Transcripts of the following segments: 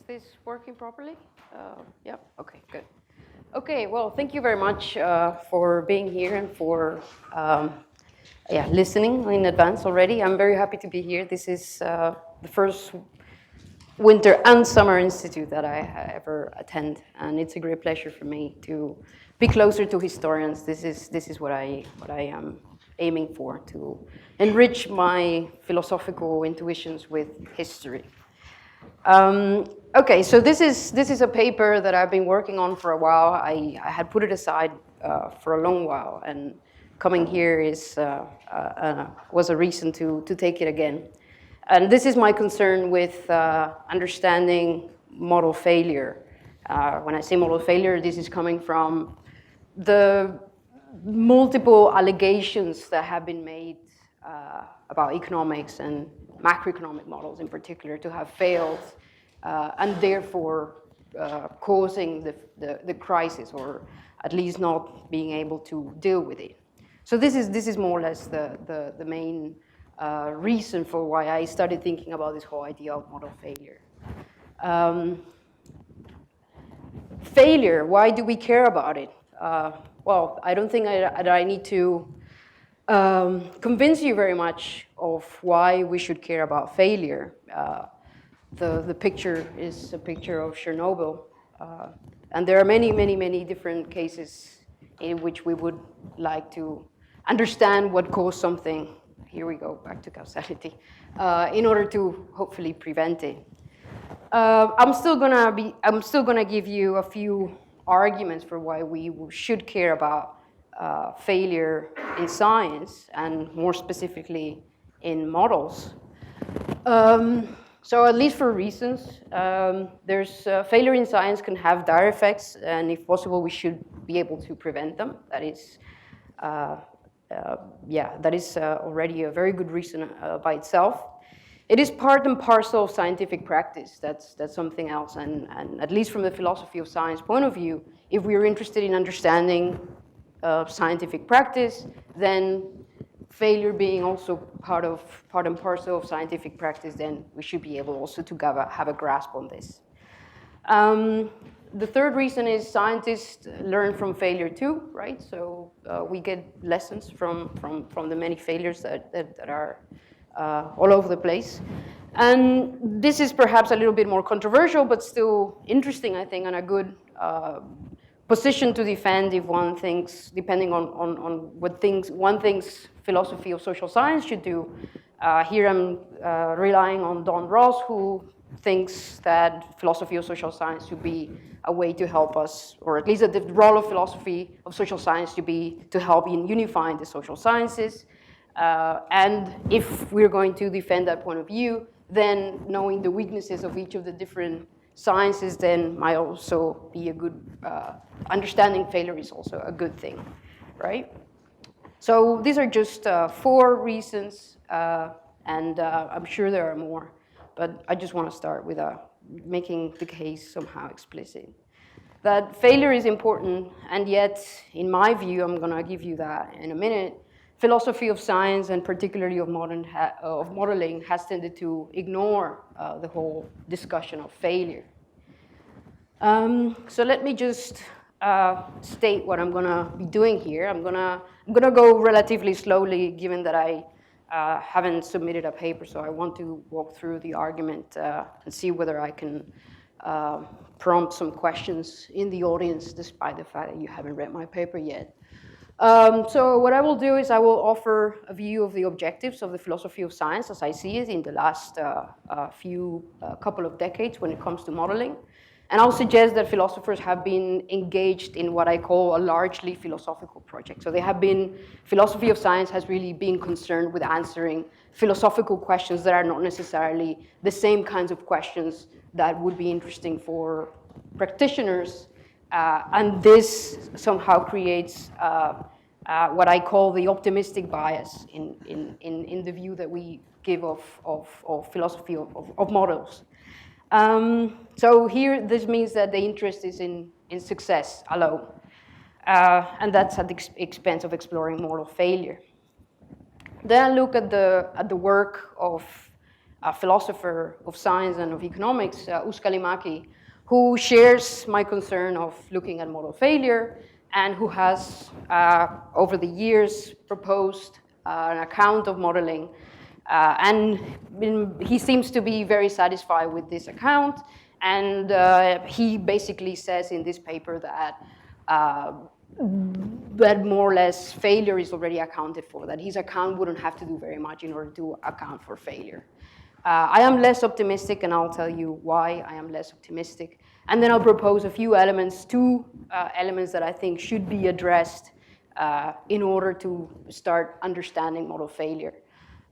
this working properly? Yeah, okay, good. Okay, well, thank you very much for being here and for listening in advance already. I'm very happy to be here. This is the first Winter and Summer Institute that I ever attend, and it's a great pleasure for me to be closer to historians. This is what I am aiming for, to enrich my philosophical intuitions with history. Okay, so this is a paper that I've been working on for a while. I had put it aside for a long while, and coming here was a reason to take it again. And this is my concern with understanding model failure. When I say model failure, this is coming from the multiple allegations that have been made about economics and macroeconomic models in particular to have failed and therefore causing the crisis, or at least not being able to deal with it. So this is more or less the main reason for why I started thinking about this whole idea of model failure. Failure, why do we care about it? Well, I don't think I need to convince you very much of why we should care about failure. The picture is a picture of Chernobyl, and there are many different cases in which we would like to understand what caused something. Here we go, back to causality, in order to hopefully prevent it. I'm still gonna give you a few arguments for why we should care about failure in science, and more specifically in models. So at least for reasons, failure in science can have dire effects, and if possible, we should be able to prevent them. That is already a very good reason by itself. It is part and parcel of scientific practice. That's something else. And at least from the philosophy of science point of view, if we are interested in understanding scientific practice, then failure being also part and parcel of scientific practice, then we should be able also to have a grasp on this. The third reason is scientists learn from failure too, right? So we get lessons from the many failures that are all over the place. And this is perhaps a little bit more controversial, but still interesting, I think, and a good position to defend if one thinks, depending on what one thinks philosophy of social science should do. Here I'm relying on Don Ross, who thinks that philosophy of social science should be a way to help us, or at least that the role of philosophy of social science should be to help in unifying the social sciences. And if we're going to defend that point of view, then knowing the weaknesses of each of the different sciences then might also be a good, understanding failure is also a good thing, right? So these are just 4 reasons, and I'm sure there are more, but I just want to start with making the case somehow explicit. That failure is important, and yet, in my view, I'm going to give you that in a minute, philosophy of science, and particularly of modeling, has tended to ignore the whole discussion of failure. So let me just state what I'm going to be doing here. I'm gonna go relatively slowly, given that I haven't submitted a paper, so I want to walk through the argument and see whether I can prompt some questions in the audience, despite the fact that you haven't read my paper yet. So what I will do is I will offer a view of the objectives of the philosophy of science as I see it in the last couple of decades when it comes to modeling. And I'll suggest that philosophers have been engaged in what I call a largely philosophical project. So philosophy of science has really been concerned with answering philosophical questions that are not necessarily the same kinds of questions that would be interesting for practitioners. And this somehow creates what I call the optimistic bias in the view that we give of philosophy of models. So here, this means that the interest is in success alone, and that's at the expense of exploring moral failure. Then I look at the work of a philosopher of science and of economics, MÄKI, who shares my concern of looking at model failure and who has, over the years, proposed an account of modeling. And he seems to be very satisfied with this account. And he basically says in this paper that more or less failure is already accounted for, that his account wouldn't have to do very much in order to account for failure. I am less optimistic, and I'll tell you why I am less optimistic. And then I'll propose a few elements, two elements that I think should be addressed in order to start understanding model failure.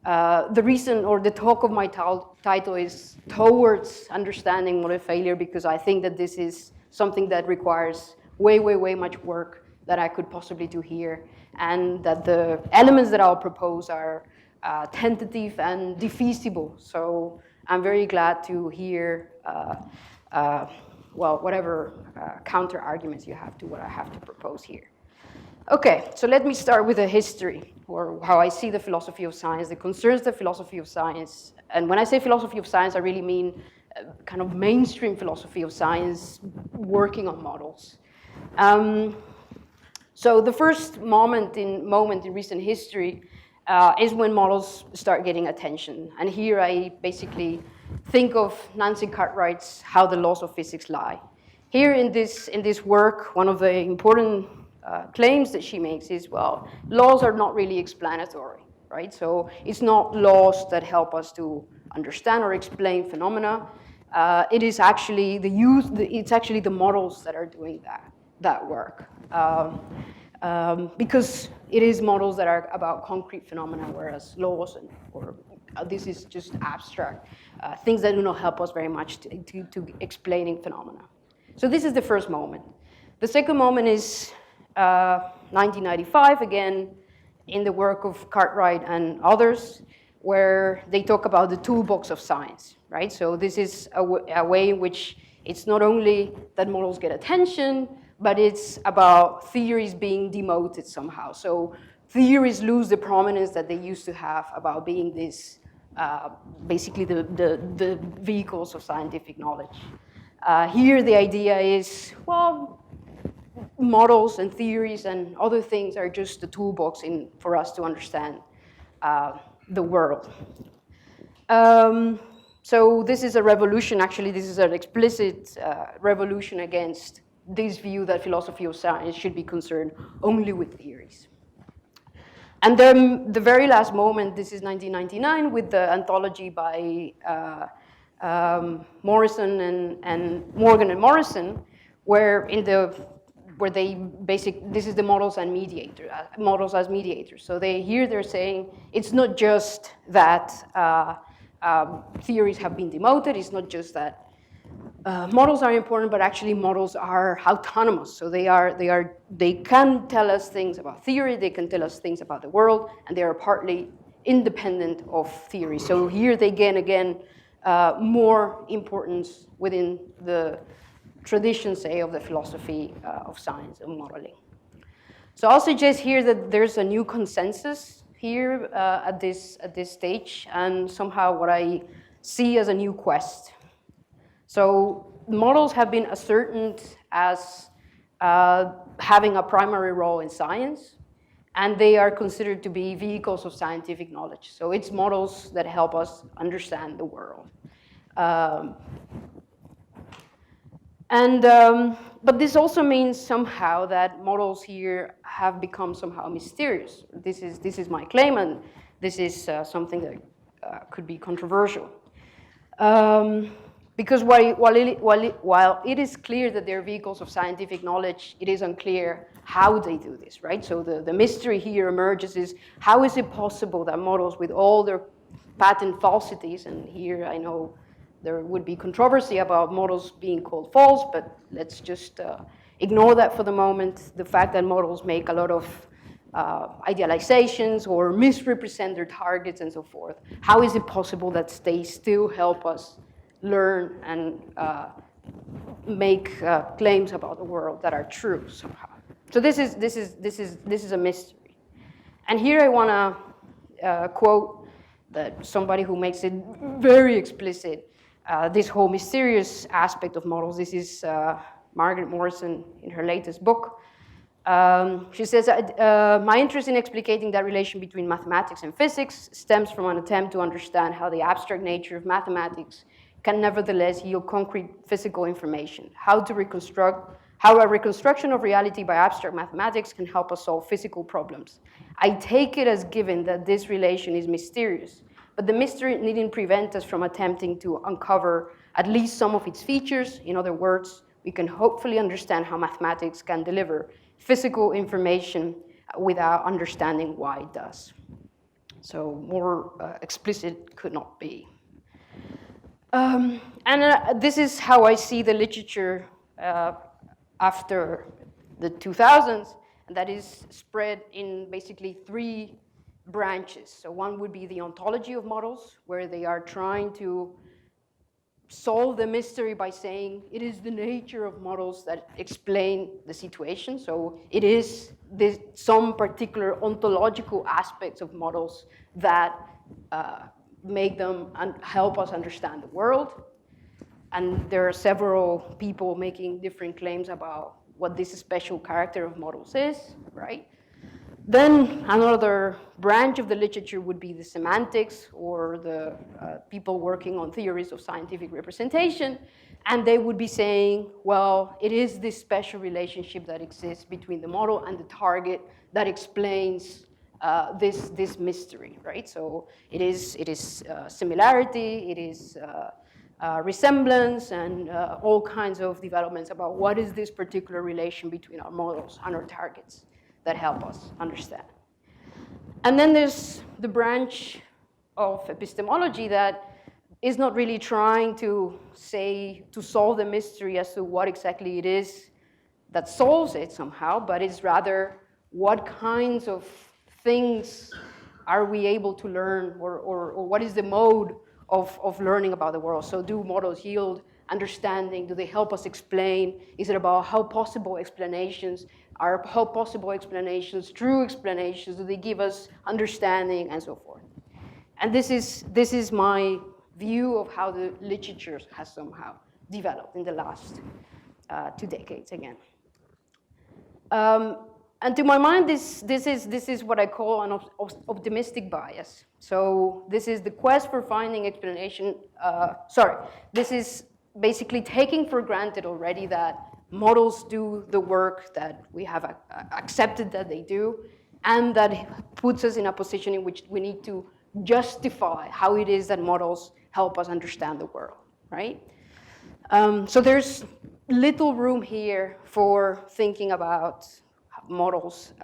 The reason, or the talk of my title is towards understanding model failure, because I think that this is something that requires way, way, way much work that I could possibly do here, and that the elements that I'll propose are tentative and defeasible. So I'm very glad to hear, well, whatever counter arguments you have to what I have to propose here. Okay, so let me start with a history, or how I see the philosophy of science, that concerns the philosophy of science. And when I say philosophy of science, I really mean kind of mainstream philosophy of science working on models. So the first moment in recent history is when models start getting attention. And here I basically think of Nancy Cartwright's How the Laws of Physics Lie. Here in this work, one of the important claims that she makes is, well, laws are not really explanatory, right? So it's not laws that help us to understand or explain phenomena. It is actually it's actually the models that are doing that work. Because it is models that are about concrete phenomena, whereas laws this is just abstract things that do not help us very much to explaining phenomena. So this is the first moment. The second moment is 1995, again, in the work of Cartwright and others, where they talk about the toolbox of science, right? So this is a way in which it's not only that models get attention, but it's about theories being demoted somehow. So theories lose the prominence that they used to have about being this, basically the vehicles of scientific knowledge. Here the idea is, well, models and theories and other things are just the toolbox for us to understand the world. So this is a revolution, actually this is an explicit revolution against this view that philosophy of science should be concerned only with theories. And then the very last moment, this is 1999, with the anthology by Morrison and Morgan and Morrison, where this is the models and models as mediators. So they're saying it's not just that theories have been demoted, it's not just that models are important, but actually models are autonomous. So they can tell us things about theory, they can tell us things about the world, and they are partly independent of theory. So here they gain again more importance within the tradition, say, of the philosophy of science and modeling. So I'll suggest here that there's a new consensus here at this stage, and somehow what I see as a new quest. So models have been ascertained as having a primary role in science, and they are considered to be vehicles of scientific knowledge. So it's models that help us understand the world. But this also means somehow that models here have become somehow mysterious. This is my claim, and this is something that could be controversial. Because while it is clear that they're vehicles of scientific knowledge, it is unclear how they do this, right? So the mystery here emerges is, how is it possible that models with all their patent falsities, and here I know there would be controversy about models being called false, but let's just ignore that for the moment. The fact that models make a lot of idealizations or misrepresent their targets and so forth. How is it possible that they still help us learn and make claims about the world that are true somehow? So this is a mystery. And here I want to quote that somebody who makes it very explicit, this whole mysterious aspect of models. This is Margaret Morrison in her latest book. She says, my interest in explicating that relation between mathematics and physics stems from an attempt to understand how the abstract nature of mathematics can nevertheless yield concrete physical information, how a reconstruction of reality by abstract mathematics can help us solve physical problems. I take it as given that this relation is mysterious, but the mystery needn't prevent us from attempting to uncover at least some of its features. In other words, we can hopefully understand how mathematics can deliver physical information without understanding why it does. So more explicit could not be. This is how I see the literature after the 2000s, and that is spread in basically 3 branches. So one would be the ontology of models, where they are trying to solve the mystery by saying it is the nature of models that explain the situation. So it is some particular ontological aspects of models that make them and help us understand the world. And there are several people making different claims about what this special character of models is, right? Then another branch of the literature would be the semantics, or the people working on theories of scientific representation. And they would be saying, well, it is this special relationship that exists between the model and the target that explains this mystery, right? So it is similarity, it is resemblance, and all kinds of developments about what is this particular relation between our models and our targets that help us understand. And then there's the branch of epistemology that is not really trying to solve the mystery as to what exactly it is that solves it somehow, but it's rather what kinds of things are we able to learn, or what is the mode of learning about the world. So do models yield understanding? Do they help us explain? Is it about how possible explanations are, how possible explanations, true explanations, do they give us understanding, and so forth. And this is my view of how the literature has somehow developed in the last 2 decades again. And to my mind, this is what I call an optimistic bias. So this is the quest for finding explanation. This is basically taking for granted already that models do the work that we have accepted that they do, and that puts us in a position in which we need to justify how it is that models help us understand the world, right? So there's little room here for thinking about models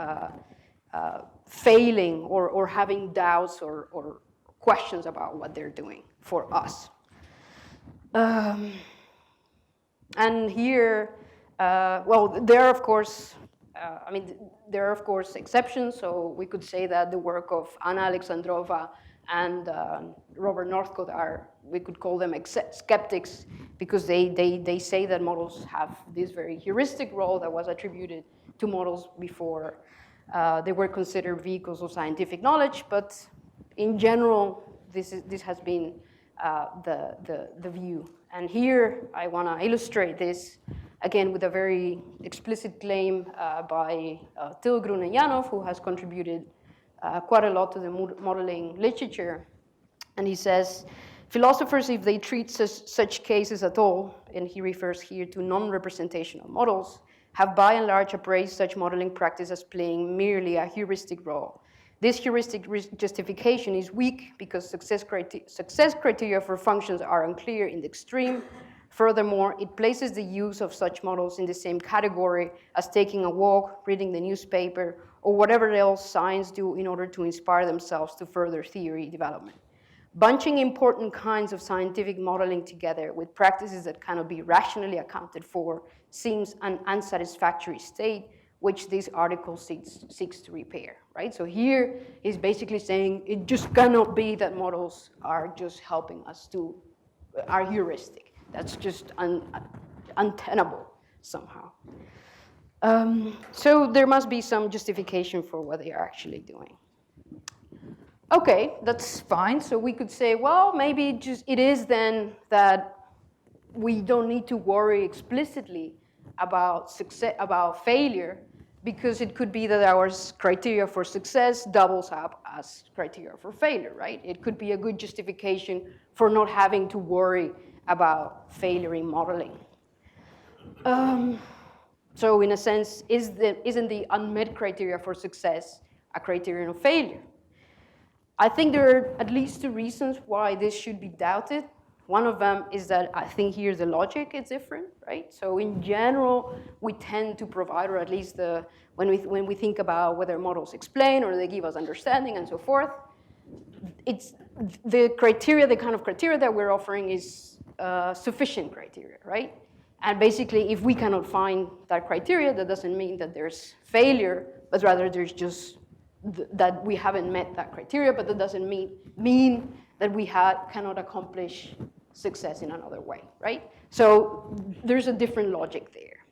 failing or having doubts or questions about what they're doing for us. And here, well, there are of course, there are of course exceptions. So we could say that the work of Anna Alexandrova and Robert Northcote we could call them skeptics, because they say that models have this very heuristic role that was attributed to models before they were considered vehicles of scientific knowledge. But in general, this has been the view. And here I want to illustrate this again with a very explicit claim by Tilgrun and Janov, who has contributed quite a lot to the modeling literature. And he says, philosophers, if they treat such cases at all, and he refers here to non-representational models, have by and large appraised such modeling practice as playing merely a heuristic role. This heuristic justification is weak because success criteria for functions are unclear in the extreme. Furthermore, it places the use of such models in the same category as taking a walk, reading the newspaper, or whatever else science do in order to inspire themselves to further theory development. Bunching important kinds of scientific modeling together with practices that cannot be rationally accounted for seems an unsatisfactory state, which this article seeks to repair, right? So here he's basically saying it just cannot be that models are just helping us are heuristic. That's just untenable somehow. So there must be some justification for what they are actually doing. Okay, that's fine. So we could say, well, maybe just it is then that we don't need to worry explicitly about success, about failure, because it could be that our criteria for success doubles up as criteria for failure, right? It could be a good justification for not having to worry about failure in modeling. So in a sense, isn't the unmet criteria for success a criterion of failure? I think there are at least two reasons why this should be doubted. One of them is that I think here the logic is different, right? So in general, we tend to provide, or at least when we think about whether models explain or they give us understanding and so forth, it's the criteria, the kind of criteria that we're offering is sufficient criteria, right? And basically, if we cannot find that criteria, that doesn't mean that there's failure, but rather there's just that we haven't met that criteria, but that doesn't mean that we cannot accomplish success in another way, right? So there's a different logic there.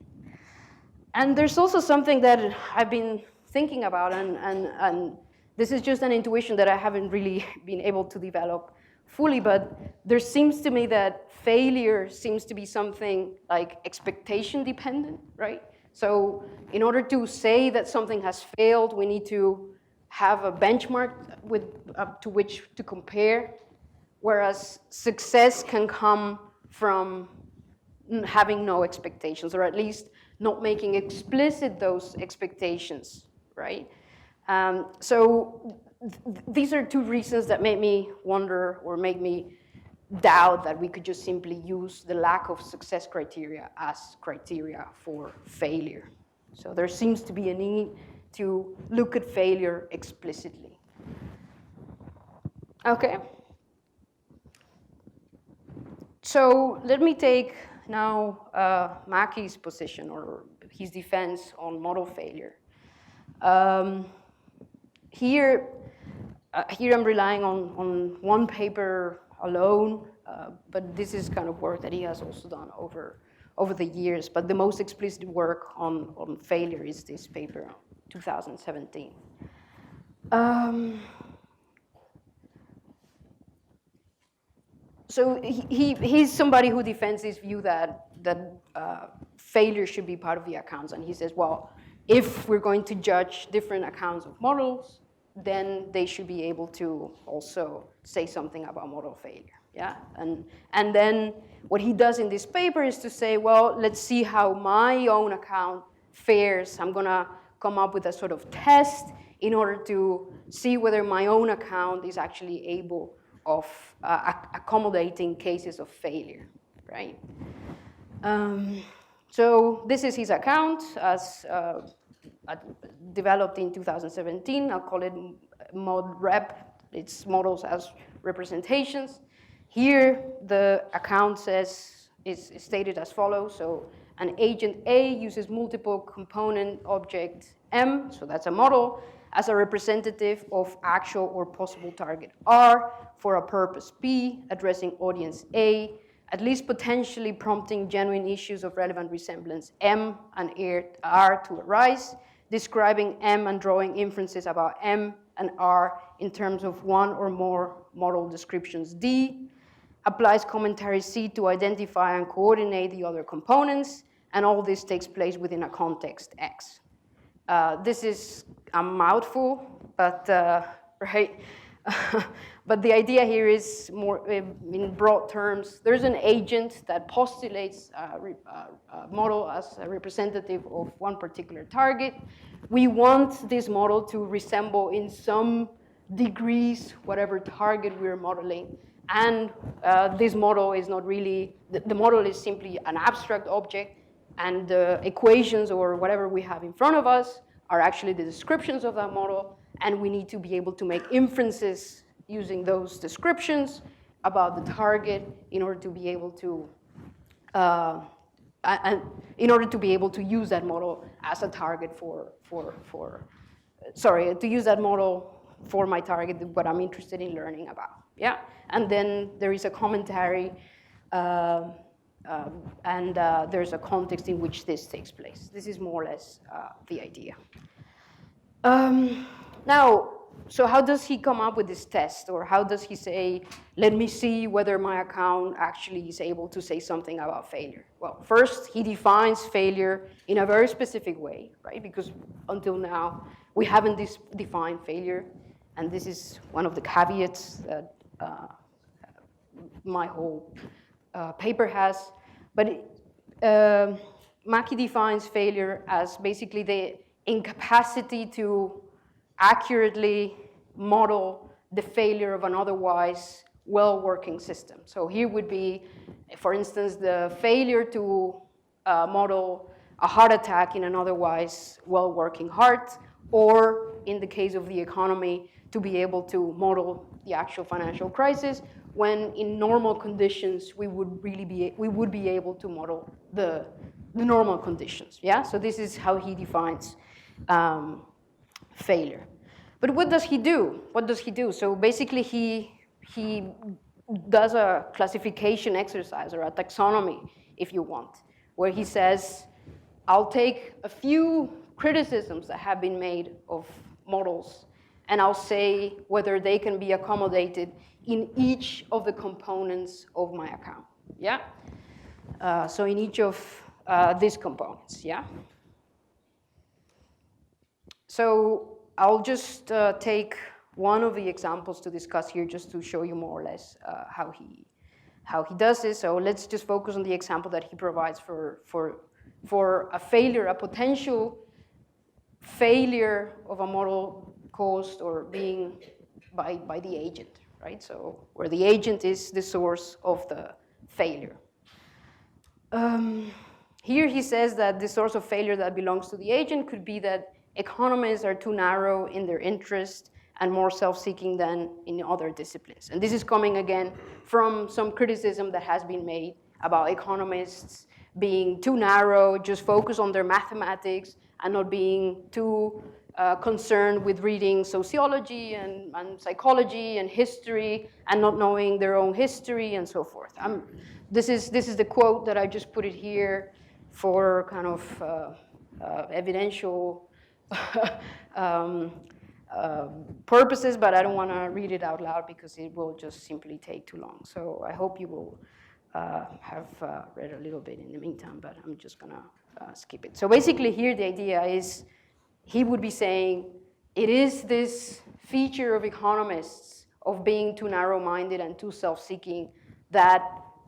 And there's also something that I've been thinking about, and this is just an intuition that I haven't really been able to develop fully, but there seems to me that failure seems to be something like expectation dependent, right? So in order to say that something has failed, we need to have a benchmark to which to compare, whereas success can come from having no expectations, or at least not making explicit those expectations, right? So these are two reasons that make me wonder or make me doubt that we could just simply use the lack of success criteria as criteria for failure. So there seems to be a need to look at failure explicitly. Okay. So let me take now MÄKI's position or his defense on model failure. Here I'm relying on one paper alone, but this is kind of work that he has also done over the years. But the most explicit work on failure is this paper, 2017. So he's somebody who defends this view that failure should be part of the accounts, and he says, well, if we're going to judge different accounts of models, then they should be able to also say something about model failure. Yeah, and then what he does in this paper is to say, well, let's see how my own account fares. I'm gonna come up with a sort of test in order to see whether my own account is actually able of accommodating cases of failure, right? So this is his account as developed in 2017. I'll call it ModRep. It's models as representations. Here, the account is stated as follows. So an agent A uses multiple component object M, so that's a model, as a representative of actual or possible target R for a purpose P, addressing audience A, at least potentially prompting genuine issues of relevant resemblance M and R to arise, describing M and drawing inferences about M and R in terms of one or more model descriptions D, applies commentary C to identify and coordinate the other components, and all this takes place within a context X. This is a mouthful, but right. But the idea here is more in broad terms. There's an agent that postulates a model as a representative of one particular target. We want this model to resemble in some degrees whatever target we're modeling. And this model is not really, the model is simply an abstract object, and the equations or whatever we have in front of us are actually the descriptions of that model, and we need to be able to make inferences using those descriptions about the target in order to be able to use that model as a target to use that model for my target, what I'm interested in learning about. Yeah, and then there is a commentary, and there's a context in which this takes place. This is more or less the idea. Now, so how does he come up with this test, or how does he say, let me see whether my account actually is able to say something about failure? Well, first, he defines failure in a very specific way, right? Because until now, we haven't defined failure, and this is one of the caveats that my whole paper has. But MÄKI defines failure as basically the incapacity to accurately model the failure of an otherwise well-working system. So here would be, for instance, the failure to model a heart attack in an otherwise well-working heart, or in the case of the economy, to be able to model the actual financial crisis, when in normal conditions we would be able to model the normal conditions. Yeah, so this is how he defines failure. But what does he do? What does he do? So basically he does a classification exercise, or a taxonomy, if you want, where he says, I'll take a few criticisms that have been made of models, and I'll say whether they can be accommodated in each of the components of my account. Yeah? So in each of these components, yeah? So I'll just take one of the examples to discuss here, just to show you more or less how he does this. So let's just focus on the example that he provides for a failure, a potential failure of a model caused or being by the agent, right? So where the agent is the source of the failure. Here he says that the source of failure that belongs to the agent could be that economists are too narrow in their interest and more self-seeking than in other disciplines. And this is coming again from some criticism that has been made about economists being too narrow, just focus on their mathematics, and not being too concerned with reading sociology and psychology and history, and not knowing their own history and so forth. This is the quote that I just put it here for kind of evidential purposes, but I don't want to read it out loud because it will just simply take too long. So I hope you will have read a little bit in the meantime, but I'm just going to skip it. So basically here the idea is he would be saying it is this feature of economists of being too narrow-minded and too self-seeking that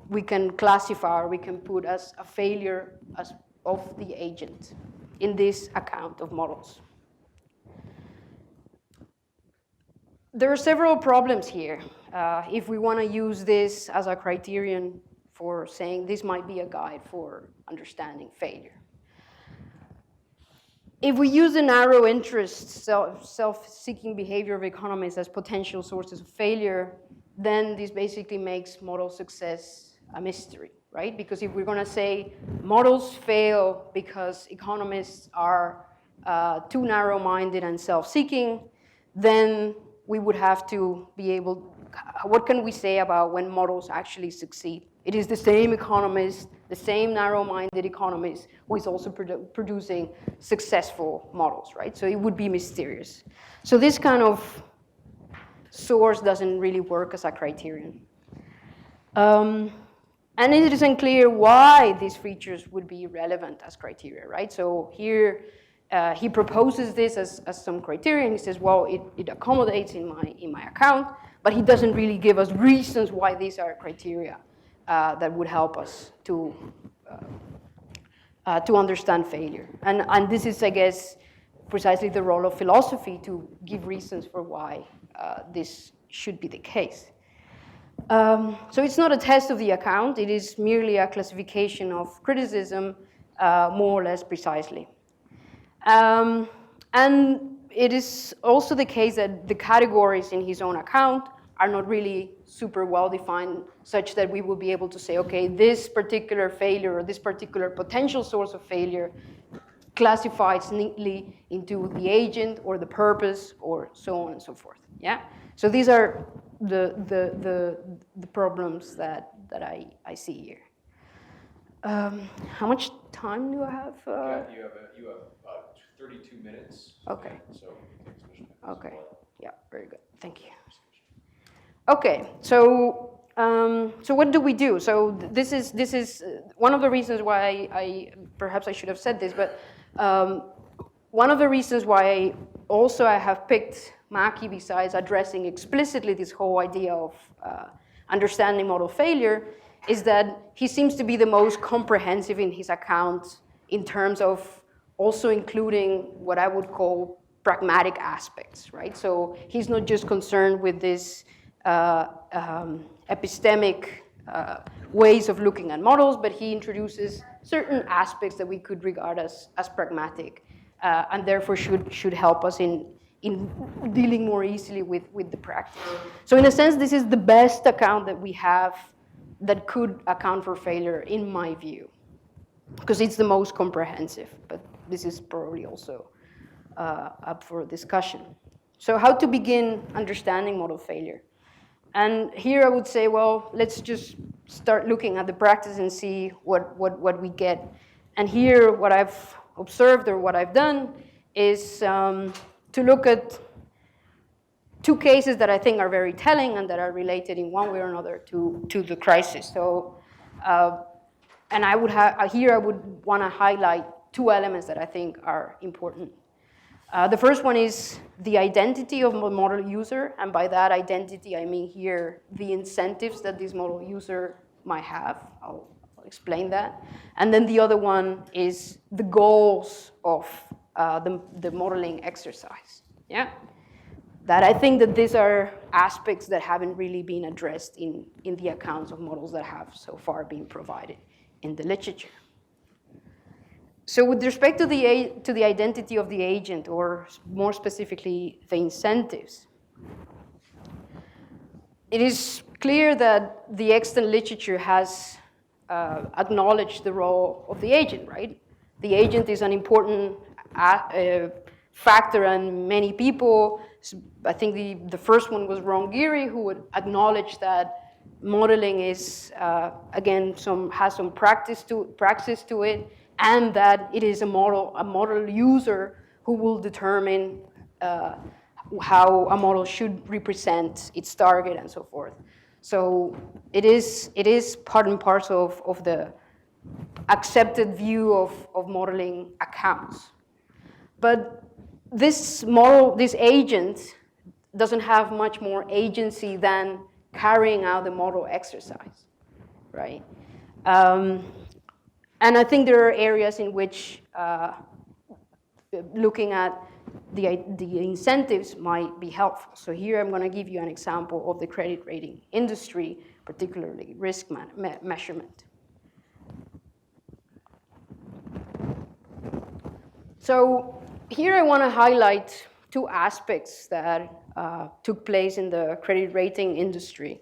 we can classify, or we can put as a failure of the agent in this account of models. There are several problems here. If we want to use this as a criterion for saying this might be a guide for understanding failure. If we use the narrow interest, self-seeking behavior of economists as potential sources of failure, then this basically makes model success a mystery, right? Because if we're going to say models fail because economists are too narrow-minded and self-seeking, then we would have to be able, what can we say about when models actually succeed? It is the same economist, the same narrow-minded economist who is also producing successful models, right? So it would be mysterious. So this kind of source doesn't really work as a criterion. And it isn't clear why these features would be relevant as criteria, right? So here he proposes this as some criterion. He says, well, it accommodates in my account, but he doesn't really give us reasons why these are criteria that would help us to understand failure. And this is, I guess, precisely the role of philosophy, to give reasons for why this should be the case. So it's not a test of the account. It is merely a classification of criticism, more or less precisely. And it is also the case that the categories in his own account are not really super well defined, such that we will be able to say, okay, this particular failure or this particular potential source of failure classifies neatly into the agent or the purpose or so on and so forth. Yeah. So these are the problems that I see here. How much time do I have? You have 32 minutes. Okay. So you can finish. Okay. Yeah. Thank you. Okay, so what do we do? So this is one of the reasons why perhaps I should have said this, but one of the reasons why I have picked MÄKI, besides addressing explicitly this whole idea of understanding model failure, is that he seems to be the most comprehensive in his account in terms of also including what I would call pragmatic aspects, right? So he's not just concerned with this epistemic ways of looking at models, but he introduces certain aspects that we could regard as pragmatic, and therefore should help us in dealing more easily with the practice. So in a sense, this is the best account that we have that could account for failure, in my view, because it's the most comprehensive, but this is probably also up for discussion. So how to begin understanding model failure? And here I would say, well, let's just start looking at the practice and see what we get. And here, what I've observed or what I've done is to look at two cases that I think are very telling and that are related in one way or another to the crisis. So, and I would here I would want to highlight two elements that I think are important. The first one is the identity of a model user, and by that identity I mean here the incentives that this model user might have. I'll explain that. And then the other one is the goals of the modeling exercise. Yeah, that I think that these are aspects that haven't really been addressed in the accounts of models that have so far been provided in the literature. So with respect to the identity of the agent, or more specifically, the incentives, it is clear that the extant literature has acknowledged the role of the agent, right? The agent is an important factor, and many people, I think the first one was Vergara, who would acknowledge that modeling is, again, has some praxis to it, and that it is a model user who will determine how a model should represent its target and so forth. So it is part and parcel of the accepted view of modeling accounts. But this agent doesn't have much more agency than carrying out the model exercise, right? And I think there are areas in which looking at the incentives might be helpful. So here I'm going to give you an example of the credit rating industry, particularly risk measurement. So here I want to highlight two aspects that took place in the credit rating industry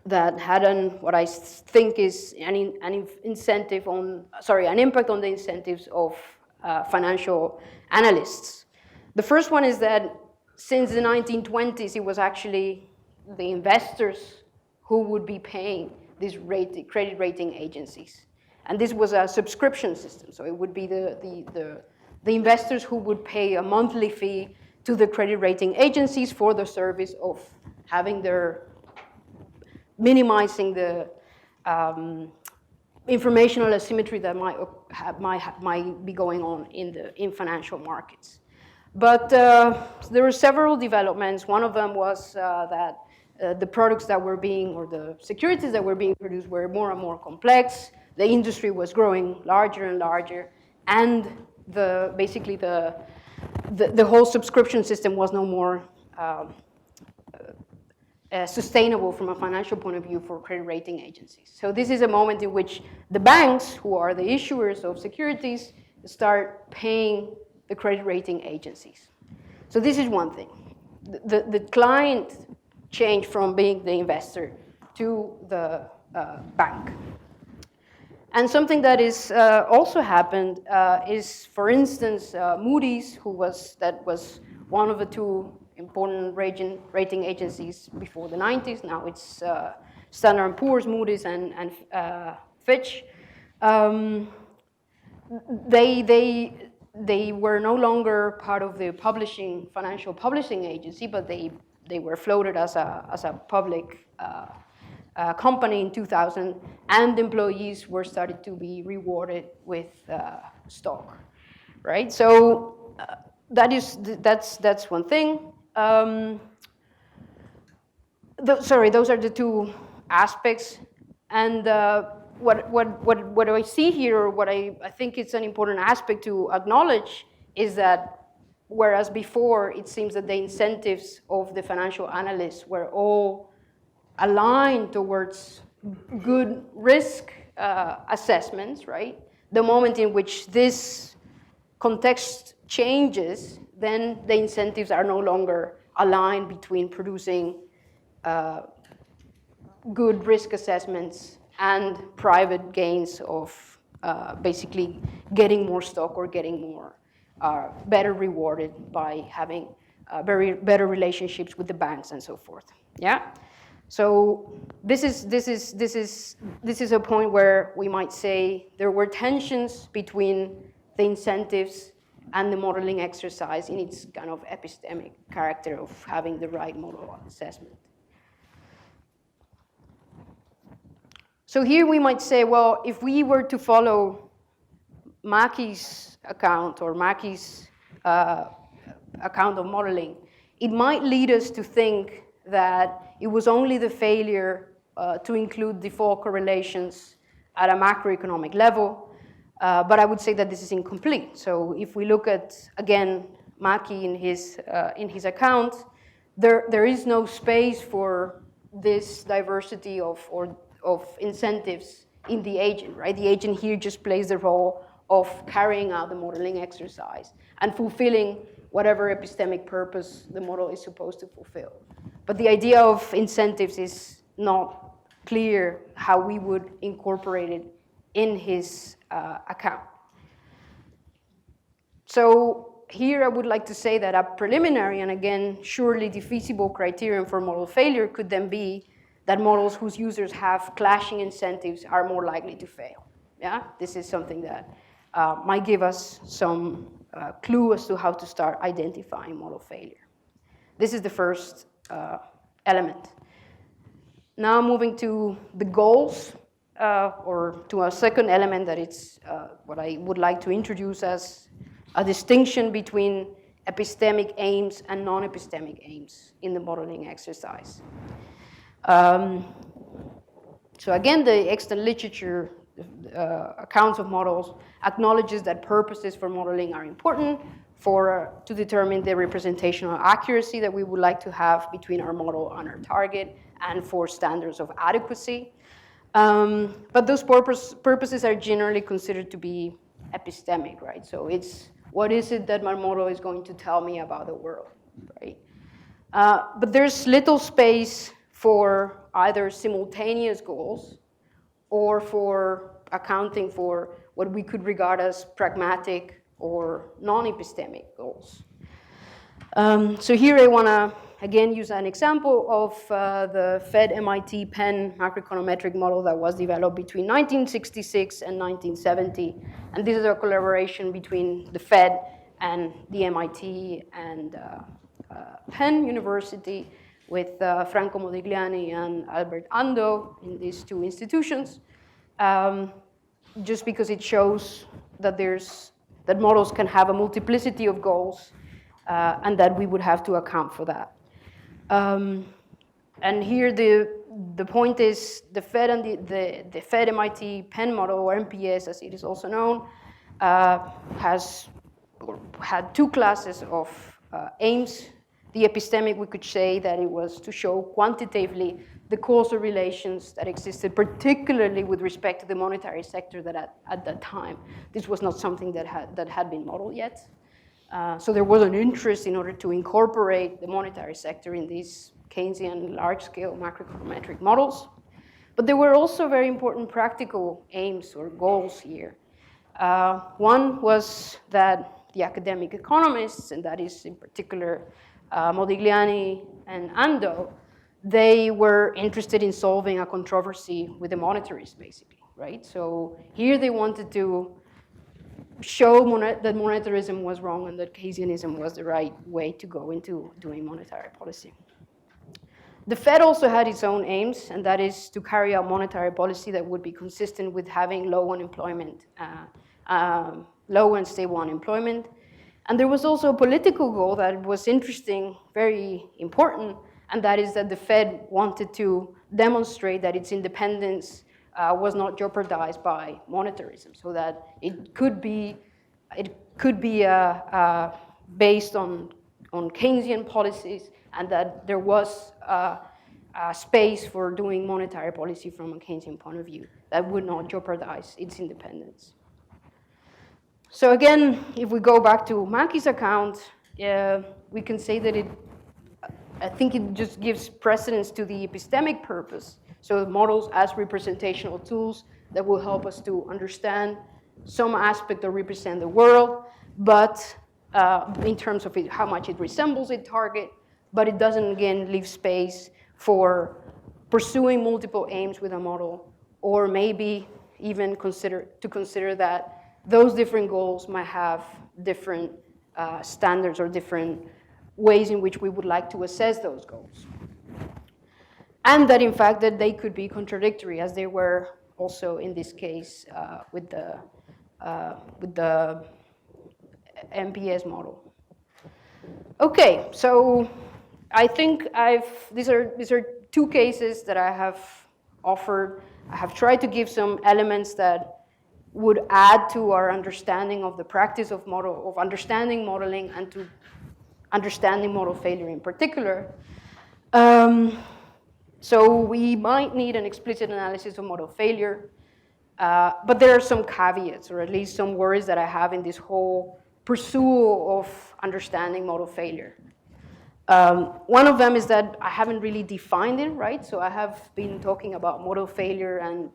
that had what I think is an impact on the incentives of financial analysts. The first one is that since the 1920s, it was actually the investors who would be paying these credit rating agencies. And this was a subscription system, so it would be the investors who would pay a monthly fee to the credit rating agencies for the service of having minimizing the informational asymmetry that might be going on in financial markets. But there were several developments. One of them was that the products that were or the securities that were being produced were more and more complex. The industry was growing larger and larger, and basically the whole subscription system was no more sustainable from a financial point of view for credit rating agencies. So this is a moment in which the banks, who are the issuers of securities, start paying the credit rating agencies. So this is one thing. The client changed from being the investor to the bank. And something that is also happened is, for instance, Moody's, that was one of the two important rating agencies before the 90s. Now it's Standard & Poor's, Moody's, and Fitch. They they were no longer part of the financial publishing agency, but they were floated as a public company in 2000, and employees were started to be rewarded with stock, right? So that's one thing. Those are the two aspects, and what I see here, or what I think it's an important aspect to acknowledge, is that whereas before it seems that the incentives of the financial analysts were all aligned towards good risk assessments, right? The moment in which this context changes, then the incentives are no longer aligned between producing good risk assessments and private gains of basically getting more stock or getting more better rewarded by having better relationships with the banks and so forth. Yeah. So this is a point where we might say there were tensions between the incentives and the modeling exercise in its kind of epistemic character of having the right model assessment. So here we might say, well, if we were to follow MÄKI's account or MÄKI's account of modeling, it might lead us to think that it was only the failure to include default correlations at a macroeconomic level, but I would say that this is incomplete. So if we look at, again, MÄKI in his account, there is no space for this diversity of incentives in the agent, right? The agent here just plays the role of carrying out the modeling exercise and fulfilling whatever epistemic purpose the model is supposed to fulfill. But the idea of incentives is not clear how we would incorporate it in his account. So here I would like to say that a preliminary and again surely defeasible criterion for model failure could then be that models whose users have clashing incentives are more likely to fail. Yeah, this is something that might give us some clue as to how to start identifying model failure. This is the first element. Now moving to the goals, or to a second element that it's what I would like to introduce as a distinction between epistemic aims and non-epistemic aims in the modeling exercise. So again, the extant literature accounts of models acknowledges that purposes for modeling are important to determine the representational accuracy that we would like to have between our model and our target, and for standards of adequacy. But those purposes are generally considered to be epistemic, right? So it's, what is it that my model is going to tell me about the world, right? But there's little space for either simultaneous goals or for accounting for what we could regard as pragmatic or non-epistemic goals. So here I want to again use an example of the Fed-MIT Penn macroeconometric model that was developed between 1966 and 1970. And this is a collaboration between the Fed and the MIT and Penn University, with Franco Modigliani and Albert Ando in these two institutions, just because it shows that that models can have a multiplicity of goals, and that we would have to account for that. And here the point is the Fed and the Fed MIT Penn model, or MPS as it is also known, had two classes of aims. The epistemic, we could say that it was to show quantitatively the causal relations that existed, particularly with respect to the monetary sector that at that time, this was not something that had been modeled yet. So there was an interest in order to incorporate the monetary sector in these Keynesian large-scale macroeconometric models. But there were also very important practical aims or goals here. One was that the academic economists, and that is in particular Modigliani and Ando, they were interested in solving a controversy with the monetarists, basically, right? So here they wanted to show that monetarism was wrong and that Keynesianism was the right way to go into doing monetary policy. The Fed also had its own aims, and that is to carry out monetary policy that would be consistent with having low unemployment, low and stable unemployment. And there was also a political goal that was interesting, very important, and that is that the Fed wanted to demonstrate that its independence was not jeopardized by monetarism, so that it could be based on Keynesian policies, and that there was space for doing monetary policy from a Keynesian point of view that would not jeopardize its independence. So again, if we go back to MÄKI's account, we can say that I think it just gives precedence to the epistemic purpose. So models as representational tools that will help us to understand some aspect or represent the world, but in terms of how much it resembles a target, but it doesn't, again, leave space for pursuing multiple aims with a model, or maybe even consider that those different goals might have different standards or different ways in which we would like to assess those goals. And that, in fact, that they could be contradictory, as they were also in this case with the MPS model. Okay, so I think these are two cases that I have offered. I have tried to give some elements that would add to our understanding of the practice of understanding modeling and to understanding model failure in particular. So we might need an explicit analysis of model failure, but there are some caveats, or at least some worries that I have in this whole pursuit of understanding model failure. One of them is that I haven't really defined it, right? So I have been talking about model failure, and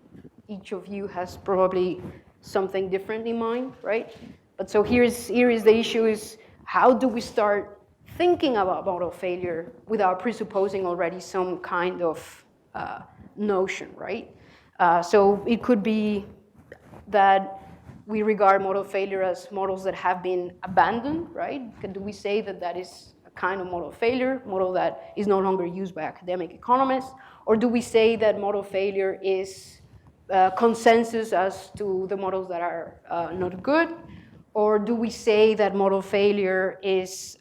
each of you has probably something different in mind, right? But so here is the issue is, how do we start thinking about model failure without presupposing already some kind of notion, right? So it could be that we regard model failure as models that have been abandoned, right? Do we say that that is a kind of model failure, model that is no longer used by academic economists? Or do we say that model failure is consensus as to the models that are not good? Or do we say that model failure is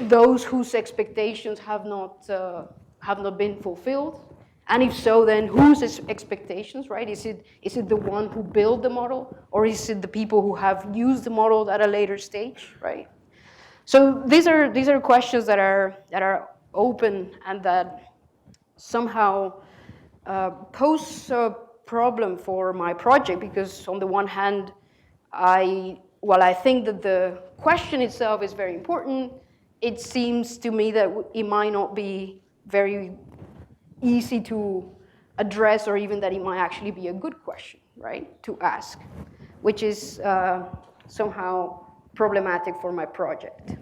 those whose expectations have not been fulfilled? And if so, then whose expectations, right? Is it the one who built the model, or is it the people who have used the model at a later stage, right? So these are questions that are open and that somehow pose a problem for my project, because on the one hand, while I think that the question itself is very important, it seems to me that it might not be very easy to address, or even that it might actually be a good question, right, to ask, which is somehow problematic for my project.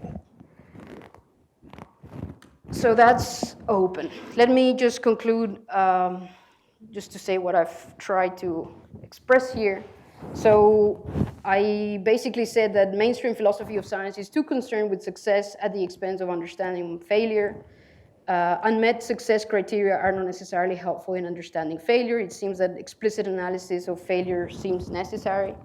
So that's open. Let me just conclude, just to say what I've tried to express here. So I basically said that mainstream philosophy of science is too concerned with success at the expense of understanding failure. Unmet success criteria are not necessarily helpful in understanding failure. It seems that explicit analysis of failure seems necessary.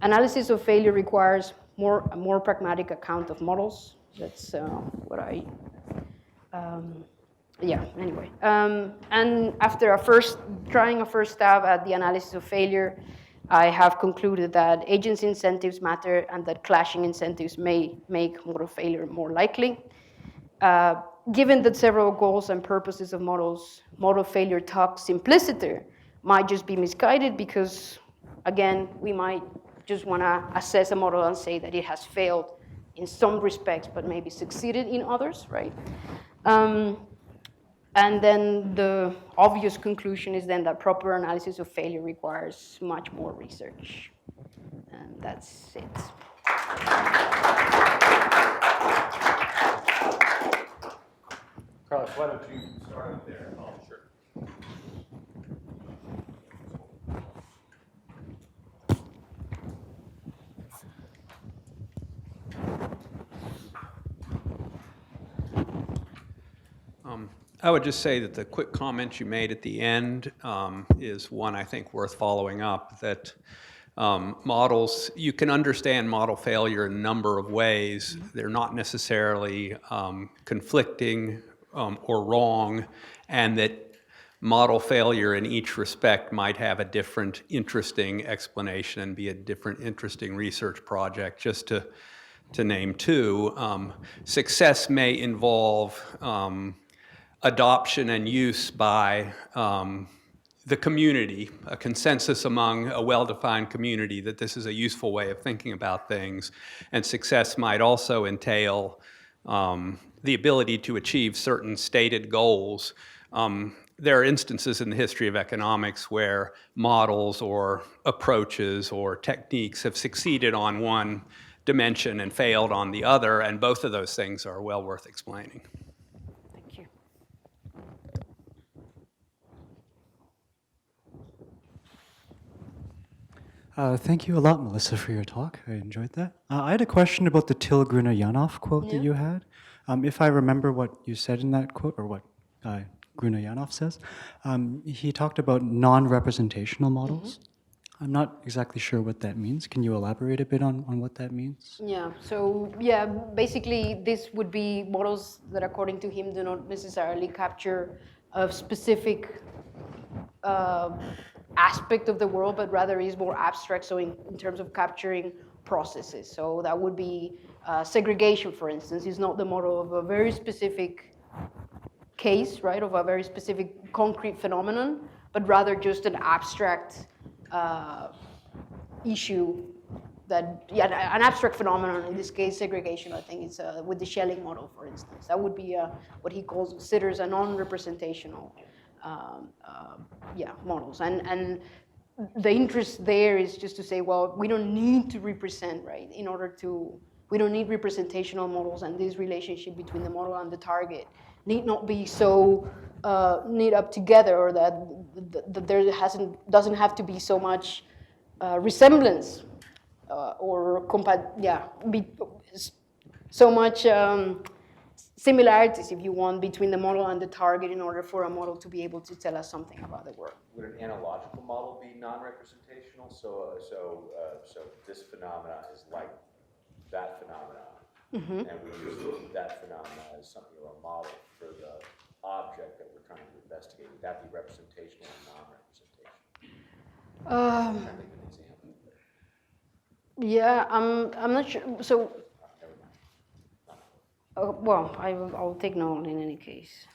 Analysis of failure requires a more pragmatic account of models. That's what I, yeah, anyway. And after trying a first stab at the analysis of failure, I have concluded that agency incentives matter and that clashing incentives may make model failure more likely. Given that several goals and purposes of model failure talk simpliciter might just be misguided, because, again, we might just want to assess a model and say that it has failed in some respects, but maybe succeeded in others, right? And then the obvious conclusion is then that proper analysis of failure requires much more research. And that's it. Carlos, why don't you start there? Oh, sure. I would just say that the quick comment you made at the end is one I think worth following up, that models, you can understand model failure in a number of ways. They're not necessarily conflicting or wrong, and that model failure in each respect might have a different interesting explanation and be a different interesting research project. Just to name two, success may involve adoption and use by the community, a consensus among a well-defined community that this is a useful way of thinking about things. And success might also entail the ability to achieve certain stated goals. There are instances in the history of economics where models or approaches or techniques have succeeded on one dimension and failed on the other, and both of those things are well worth explaining. Thank you. Thank you a lot, Melissa, for your talk. I enjoyed that. I had a question about the Till Grunoyanov quote that you had. If I remember what you said in that quote, or what Grunoyanov says, he talked about non-representational models. I'm not exactly sure what that means. Can you elaborate a bit on what that means? Yeah, so yeah, basically this would be models that according to him do not necessarily capture a specific aspect of the world, but rather is more abstract, so in terms of capturing processes. So that would be segregation, for instance, is not the model of a very specific case, right, of a very specific concrete phenomenon, but rather just an abstract issue that, yeah, an abstract phenomenon, in this case segregation, I think it's with the Schelling model, for instance. That would be what he considers a non-representational models. And the interest there is just to say, well, we don't need to represent, right, we don't need representational models, and this relationship between the model and the target need not be so knit up together, or that there doesn't have to be so much resemblance or so much similarities, if you want, between the model and the target in order for a model to be able to tell us something about the world. Would an analogical model be non-representational? So this phenomena is like that phenomena, and we use that phenomena as something of a model for the object that we're trying to investigate. Would that be representational or non-representational? I'm trying to think of an example. Yeah, I'm not sure. So, well, I'll take note in any case.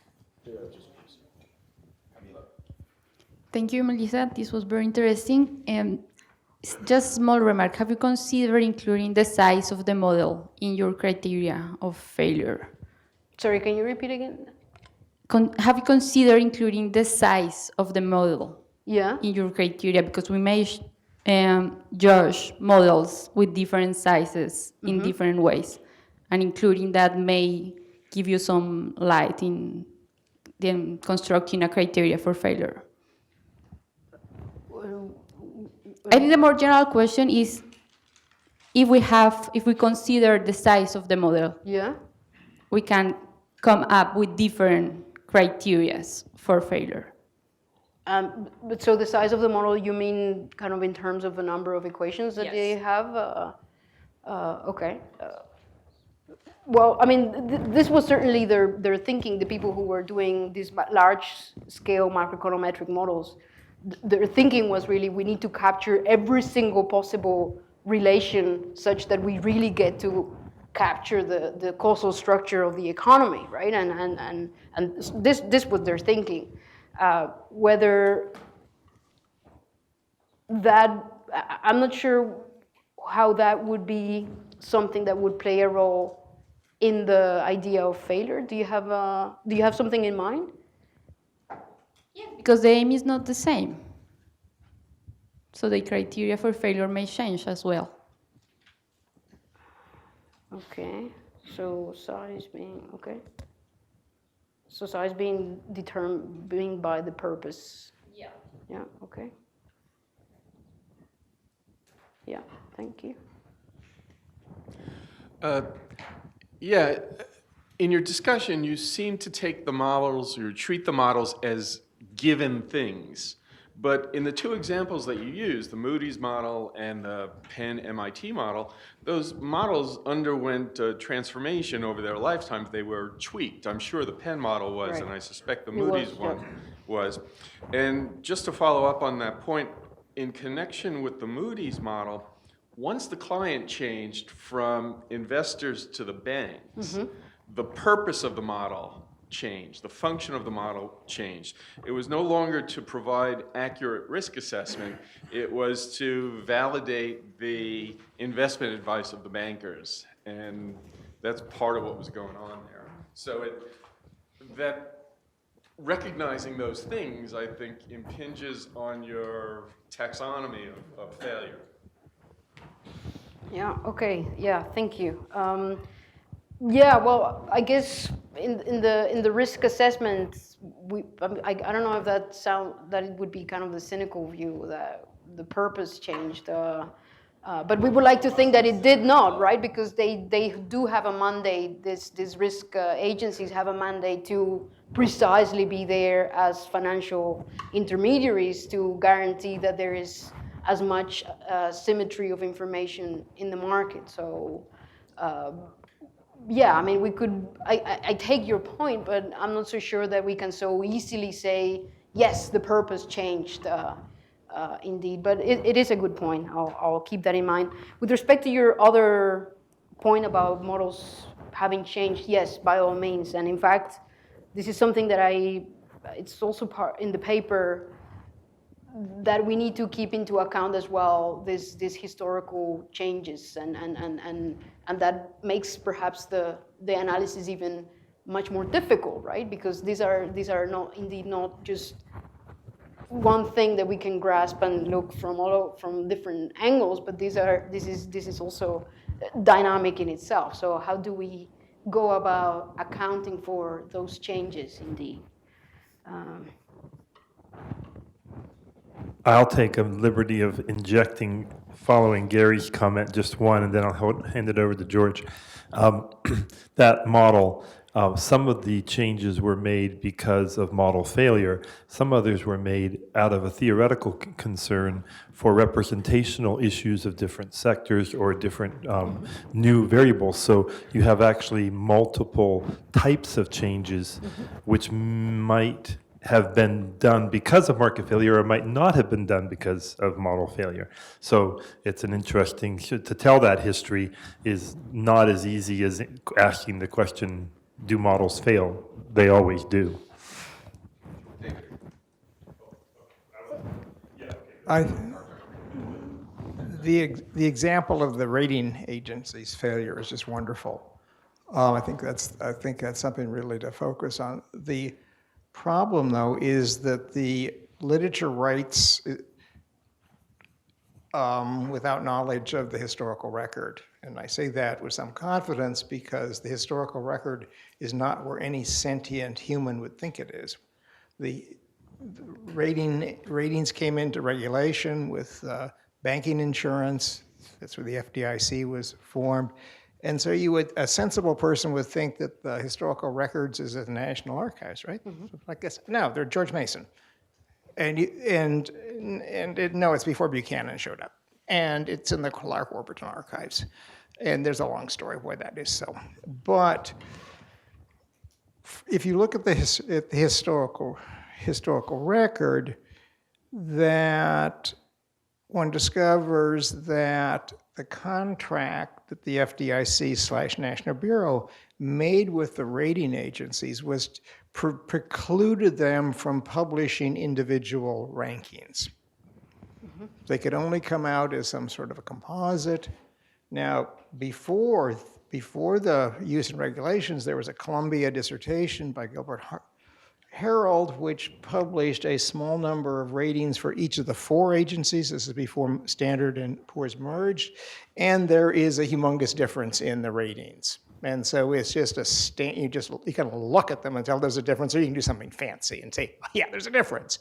Thank you, Melissa. This was very interesting. Just a small remark. Have you considered including the size of the model in your criteria of failure? Sorry, can you repeat again? Have you considered including the size of the model Yeah. in your criteria? Because we may judge models with different sizes in different ways. And including that may give you some light in then constructing a criteria for failure. I think the more general question is if we consider the size of the model, Yeah. we can come up with different criteria for failure. But so the size of the model, you mean kind of in terms of the number of equations that they have? Okay. Well, I mean, this was certainly their thinking, the people who were doing these large-scale macroeconometric models. Their thinking was really, we need to capture every single possible relation such that we really get to capture the causal structure of the economy, right? And this was their thinking. Whether that, I'm not sure how that would be something that would play a role in the idea of failure. Do you have something in mind? Yeah, because the aim is not the same. So the criteria for failure may change as well. Okay, so size being, okay. So size being determined by the purpose. Yeah. Yeah, okay. Yeah, thank you. Yeah, In your discussion, you seem to take the models, or treat the models as given things. But in the two examples that you use, the Moody's model and the Penn MIT model, those models underwent transformation over their lifetimes. They were tweaked. I'm sure the Penn model was, Right. and I suspect the It was, Moody's yeah. one was. And just to follow up on that point, in connection with the Moody's model, once the client changed from investors to the banks, the purpose of the model changed, the function of the model changed. It was no longer to provide accurate risk assessment, it was to validate the investment advice of the bankers. And that's part of what was going on there. So that recognizing those things, I think, impinges on your taxonomy of failure. Yeah, okay, yeah, thank you. Yeah, well, I guess in the risk assessment, I don't know if that it would be kind of the cynical view that the purpose changed, but we would like to think that it did not, right? Because they do have a mandate. These risk agencies have a mandate to precisely be there as financial intermediaries to guarantee that there is as much symmetry of information in the market. So. Yeah, I mean, I take your point, but I'm not so sure that we can so easily say, yes, the purpose changed, indeed. But it is a good point. I'll keep that in mind. With respect to your other point about models having changed, yes, by all means. And in fact, this is something that it's also part in the paper that we need to keep into account as well, these historical changes, and that makes perhaps the analysis even much more difficult, right? Because these are not just one thing that we can grasp and look from different angles, but this is also dynamic in itself. So how do we go about accounting for those changes indeed? I'll take a liberty of injecting, following Gary's comment, just one, and then I'll hand it over to George. That model, some of the changes were made because of model failure. Some others were made out of a theoretical concern for representational issues of different sectors or different new variables. So you have actually multiple types of changes which might have been done because of market failure or might not have been done because of model failure. So it's an interesting, to tell that history is not as easy as asking the question, do models fail? They always do. The example of the rating agency's failure is just wonderful. I think that's something really to focus on. The problem, though, is that the literature writes without knowledge of the historical record. And I say that with some confidence because the historical record is not where any sentient human would think it is. The ratings came into regulation with banking insurance. That's where the FDIC was formed. And so a sensible person would think that the historical records is at the National Archives, right? I guess, no, they're George Mason. No, it's before Buchanan showed up. And it's in the Clark Warburton Archives. And there's a long story why that is so. But if you look at the historical record, that one discovers that the contract that the FDIC/National Bureau made with the rating agencies was precluded them from publishing individual rankings. They could only come out as some sort of a composite. Now, before the use and regulations, there was a Columbia dissertation by Gilbert Harold, which published a small number of ratings for each of the four agencies. This is before Standard and Poor's merged. And there is a humongous difference in the ratings. And so it's just you kind of look at them and tell there's a difference, or you can do something fancy and say, yeah, there's a difference.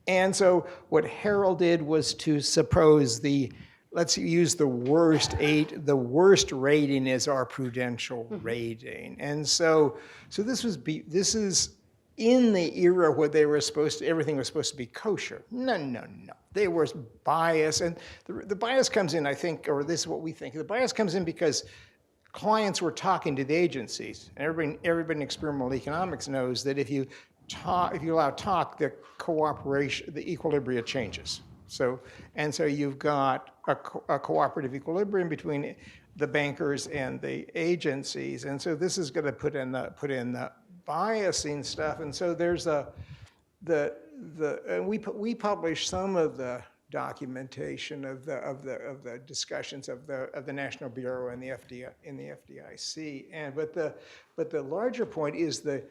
And so what Harold did was to suppose the let's use the worst the worst rating is our prudential rating. And so this is in the era where they were everything was supposed to be kosher. No. There was bias, and the bias comes in, I think, or this is what we think. The bias comes in because clients were talking to the agencies. And everybody in experimental economics knows that if you allow talk, the cooperation, the equilibria changes. So you've got a cooperative equilibrium between the bankers and the agencies, and so this is going to put in the biasing stuff. And so there's we publish some of the documentation of the discussions of the National Bureau and the FDIC. But the larger point is the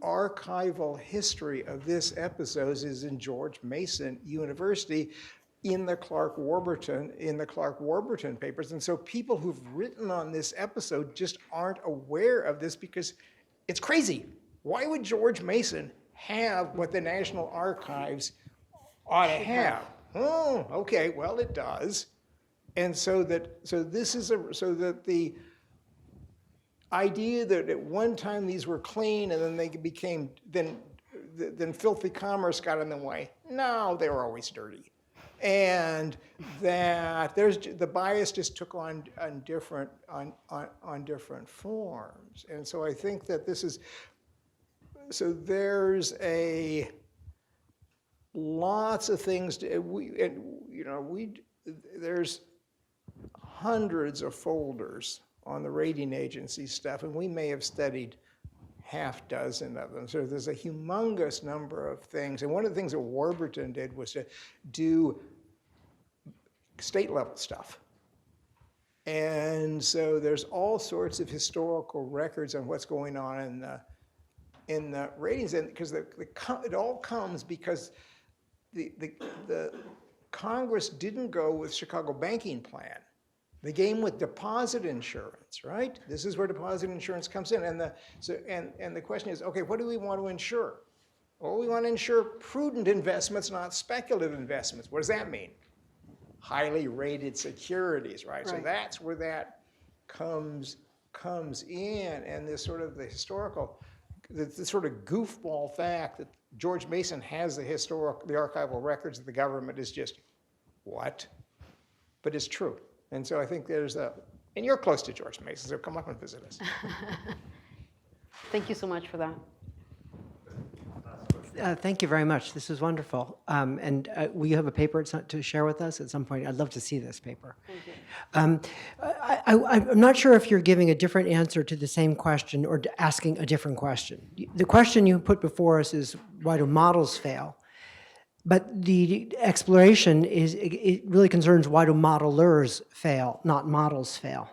archival history of this episode is in George Mason University in the Clark Warburton papers. And so people who've written on this episode just aren't aware of this because it's crazy. Why would George Mason have what the National Archives ought to have? Oh, okay, well, it does. And so that the idea that at one time these were clean and then they became, then filthy commerce got in the way. No, they were always dirty. And that the bias just took on different forms. And so I think that there's lots of things there's hundreds of folders on the rating agency stuff, and we may have studied half dozen of them. So there's a humongous number of things. And one of the things that Warburton did was to do state level stuff. And so there's all sorts of historical records on what's going on in the ratings, and because it all comes because the Congress didn't go with Chicago banking plan. They came with deposit insurance, right? This is where deposit insurance comes in, and the question is, okay, what do we want to insure? Well, we want to insure prudent investments, not speculative investments. What does that mean? Highly rated securities, right? So that's where that comes in, and this sort of the sort of goofball fact that George Mason has the archival records of the government is just what? But it's true. And so I think and you're close to George Mason, so come up and visit us. Thank you so much for that. Thank you very much. This was wonderful. And will you have a paper to share with us at some point? I'd love to see this paper. Thank you. I'm not sure if you're giving a different answer to the same question or asking a different question. The question you put before us is, why do models fail? But the exploration it really concerns, why do modelers fail, not models fail?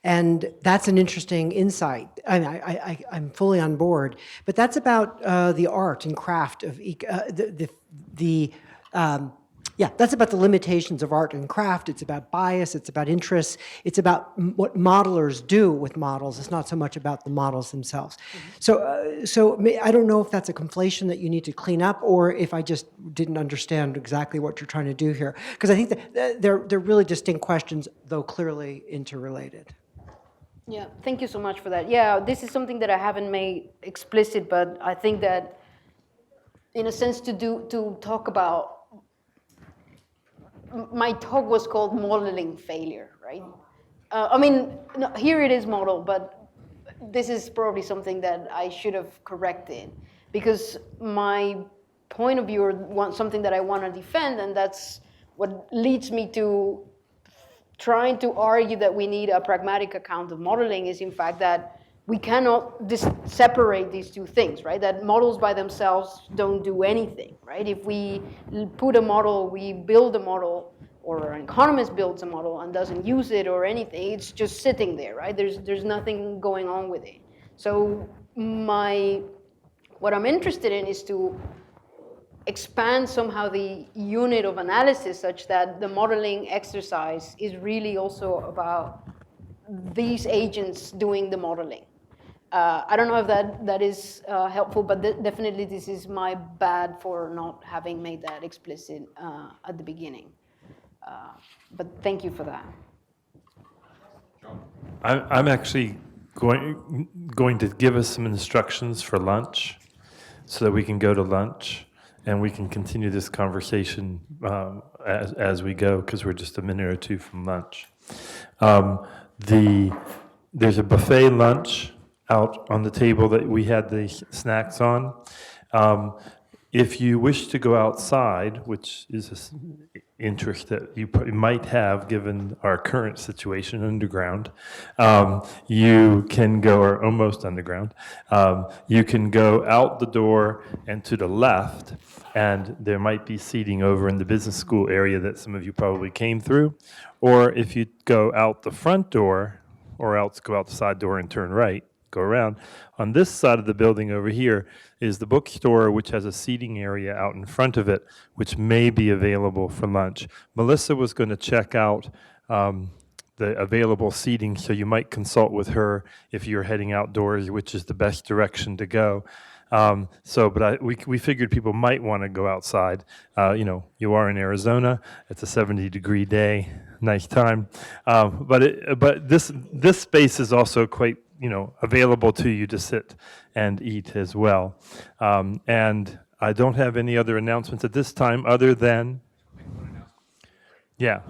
And that's an interesting insight. I'm fully on board. But that's about the art and craft of that's about the limitations of art and craft. It's about bias. It's about interests. It's about what modelers do with models. It's not so much about the models themselves. Mm-hmm. So I don't know if that's a conflation that you need to clean up, or if I just didn't understand exactly what you're trying to do here. Because I think that they're really distinct questions, though clearly interrelated. Yeah, thank you so much for that. Yeah, this is something that I haven't made explicit, but I think that, in a sense, to talk about. My talk was called modeling failure, right? Here it is model, but this is probably something that I should have corrected, because my point of view, or something that I want to defend, and that's what leads me to trying to argue that we need a pragmatic account of modeling, is in fact that we cannot separate these two things, right? That models by themselves don't do anything, right? If we put a model, we build a model, or an economist builds a model and doesn't use it or anything, it's just sitting there, right? There's nothing going on with it. So what I'm interested in is to expand somehow the unit of analysis such that the modeling exercise is really also about these agents doing the modeling. I don't know if that is helpful, but definitely this is my bad for not having made that explicit at the beginning. But thank you for that. I'm actually going to give us some instructions for lunch so that we can go to lunch and we can continue this conversation as we go, because we're just a minute or two from lunch. There's a buffet lunch out on the table that we had the snacks on. If you wish to go outside, which is an interest that you might have given our current situation underground, you can go, or almost underground, you can go out the door and to the left, and there might be seating over in the business school area that some of you probably came through. Or if you go out the front door, or else go out the side door and turn right, go around. On this side of the building over here is the bookstore, which has a seating area out in front of it, which may be available for lunch. Melissa was going to check out the available seating, so you might consult with her if you're heading outdoors, which is the best direction to go. But we figured people might want to go outside. You are in Arizona. It's a 70-degree day, nice time. But this space is also quite available to you to sit and eat as well. And I don't have any other announcements at this time other than, yeah.